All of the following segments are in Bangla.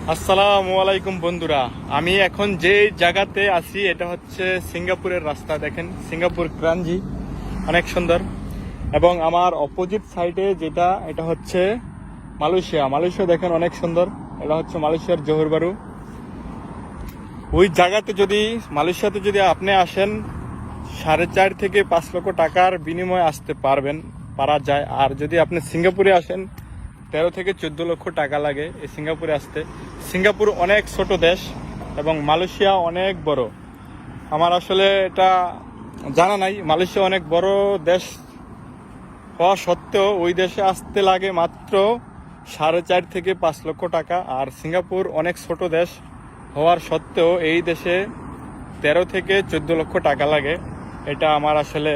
আসসালামু আলাইকুম বন্ধুরা, আমি এখন যে জায়গাতে আছি এটা হচ্ছে সিঙ্গাপুরের রাস্তা। দেখেন সিঙ্গাপুর ক্রাঞ্জি অনেক সুন্দর, এবং আমার অপোজিট সাইডে যেটা এটা হচ্ছে মালয়েশিয়া দেখেন অনেক সুন্দর। এটা হচ্ছে মালয়েশিয়ার জোহর বারু। ওই জায়গাতে মালয়েশিয়াতে যদি আপনি আসেন 4.5 থেকে 5 লক্ষ টাকার বিনিময়ে আসতে পারা যায়। আর যদি আপনি সিঙ্গাপুরে আসেন 13 থেকে 14 লক্ষ টাকা লাগে এই সিঙ্গাপুরে আসতে। সিঙ্গাপুর অনেক ছোট দেশ এবং মালয়েশিয়া অনেক বড়। আমার আসলে এটা জানা নাই, মালয়েশিয়া অনেক বড় দেশ হওয়া সত্ত্বেও ওই দেশে আসতে লাগে মাত্র 4.5 থেকে 5 লক্ষ টাকা। আর সিঙ্গাপুর অনেক ছোট দেশ হওয়ার সত্ত্বেও এই দেশে 13 থেকে 14 লক্ষ টাকা লাগে। এটা আমার আসলে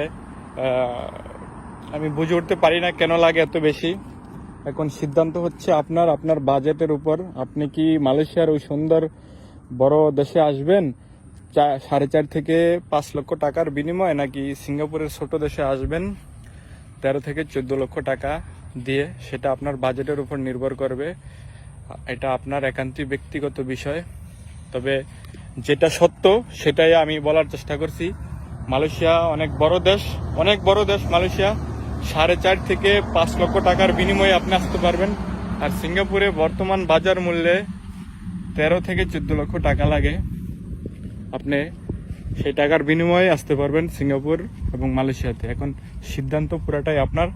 আমি বুঝে উঠতে পারি না কেন লাগে এত বেশি। এখন সিদ্ধান্ত হচ্ছে আপনার বাজেটের উপর। আপনি কি মালয়েশিয়ার ওই সুন্দর বড় দেশে আসবেন 4.5 থেকে 5 লক্ষ টাকার বিনিময়ে, নাকি সিঙ্গাপুরের ছোট দেশে আসবেন 13 থেকে 14 লক্ষ টাকা দিয়ে, সেটা আপনার বাজেটের উপর নির্ভর করবে। এটা আপনার একান্তই ব্যক্তিগত বিষয়। তবে যেটা সত্য সেটাই আমি বলার চেষ্টা করছি। মালয়েশিয়া অনেক বড় দেশ মালয়েশিয়া। 4.5 থেকে 5 লক্ষ টাকার বিনিময়ে আপনি আসতে পারবেন। আর সিঙ্গাপুরে বর্তমান বাজার মূল্যে 13 থেকে 14 লক্ষ টাকা লাগে। আপনি সেই টাকার বিনিময়ে আসতে পারবেন সিঙ্গাপুর এবং মালয়েশিয়াতে। এখন সিদ্ধান্ত পুরাটাই আপনার।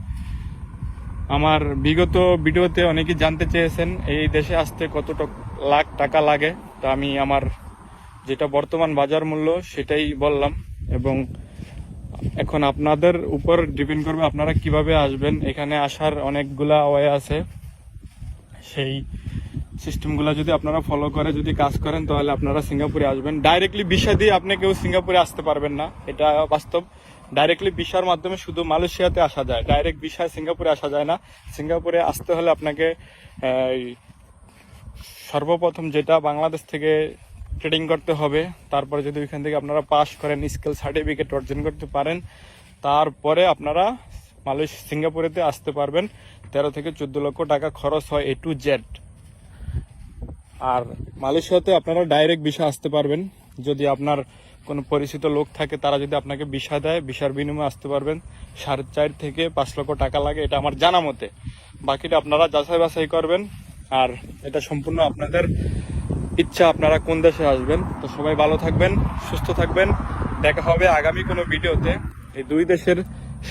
আমার বিগত ভিডিওতে অনেকেই জানতে চেয়েছেন এই দেশে আসতে কত লাখ টাকা লাগে, তো আমি আমার যেটা বর্তমান বাজার মূল্য সেটাই বললাম। এবং এখন আপনাদের উপর ডিপেন্ড করবে আপনারা কিভাবে আসবেন। এখানে আসার অনেকগুলা ওয়ে আছে, সেই সিস্টেমগুলো যদি আপনারা ফলো করে যদি কাজ করেন তাহলে আপনারা সিঙ্গাপুরে আসবেন। ডাইরেক্টলি ভিসা দিয়ে আপনি কেউ সিঙ্গাপুরে আসতে পারবেন না, এটা বাস্তব। ডাইরেক্টলি ভিসার মাধ্যমে শুধু মালয়েশিয়াতে আসা যায়, ডাইরেক্ট ভিসায় সিঙ্গাপুরে আসা যায় না। সিঙ্গাপুরে আসতে হলে আপনাকে সর্বপ্রথম যেটা বাংলাদেশ থেকে ট্রেডিং করতে হবে, তারপরে যদি ওইখান থেকে আপনারা পাস করেন, স্কিল সার্টিফিকেট অর্জন করতে পারেন, তারপরে আপনারা সিঙ্গাপুরেতে আসতে পারবেন। 13 থেকে 14 লক্ষ টাকা খরচ হয় A to Z। আর মালয়েশিয়াতে আপনারা ডাইরেক্ট ভিসা আসতে পারবেন। যদি আপনার কোনো পরিচিত লোক থাকে, তারা যদি আপনাকে ভিসা দেয়, ভিসার বিনিময়ে আসতে পারবেন। 4.5 থেকে 5 লক্ষ টাকা লাগে, এটা আমার জানা মতে। বাকিটা আপনারা যাচাই বাছাই করবেন। আর এটা সম্পূর্ণ আপনাদের ইচ্ছা আপনারা কোন দেশে আসবেন। তো সবাই ভালো থাকবেন, সুস্থ থাকবেন। দেখা হবে আগামী কোনো ভিডিওতে। এই দুই দেশের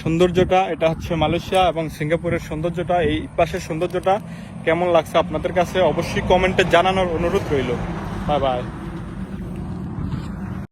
সৌন্দর্যটা, এটা হচ্ছে মালয়েশিয়া এবং সিঙ্গাপুরের সৌন্দর্যটা, এই পাশের সৌন্দর্যটা কেমন লাগছে আপনাদের কাছে অবশ্যই কমেন্টে জানানোর অনুরোধ রইল। Bye bye.